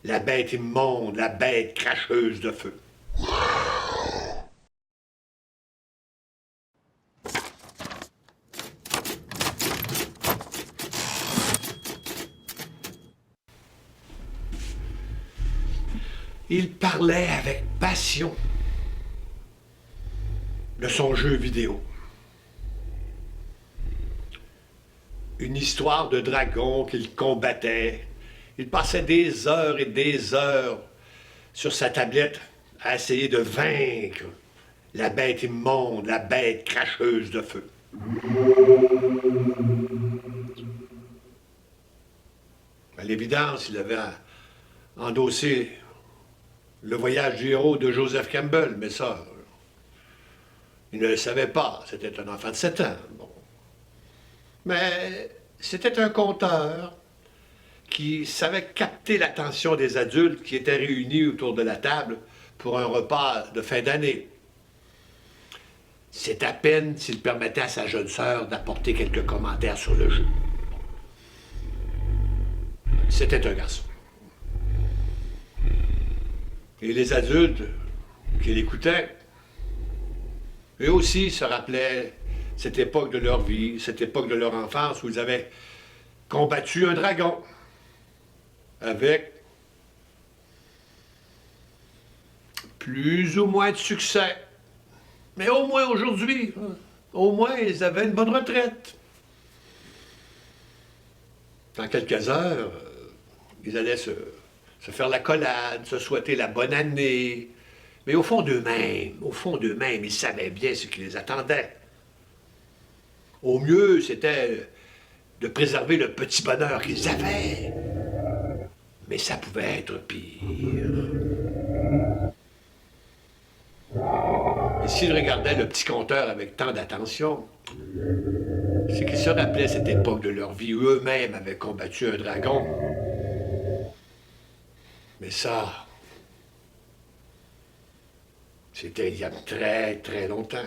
la bête immonde, la bête cracheuse de feu. Il parlait avec passion de son jeu vidéo. Une histoire de dragon qu'il combattait. Il passait des heures et des heures sur sa tablette à essayer de vaincre la bête immonde, la bête cracheuse de feu. À l'évidence, il avait endossé le voyage du héros de Joseph Campbell, mais ça, il ne le savait pas. C'était un enfant de 7 ans. Bon. Mais c'était un conteur qui savait capter l'attention des adultes qui étaient réunis autour de la table pour un repas de fin d'année. C'est à peine s'il permettait à sa jeune sœur d'apporter quelques commentaires sur le jeu. C'était un garçon. Et les adultes qui l'écoutaient, eux aussi se rappelaient cette époque de leur vie, cette époque de leur enfance où ils avaient combattu un dragon avec plus ou moins de succès. Mais au moins aujourd'hui, au moins ils avaient une bonne retraite. Dans quelques heures, ils allaient se faire l'accolade, se souhaiter la bonne année. Mais au fond d'eux-mêmes, ils savaient bien ce qui les attendait. Au mieux, c'était de préserver le petit bonheur qu'ils avaient. Mais ça pouvait être pire. Et s'ils regardaient le petit conteur avec tant d'attention, c'est qu'ils se rappelaient cette époque de leur vie où eux-mêmes avaient combattu un dragon. Mais ça, c'était il y a très, très longtemps.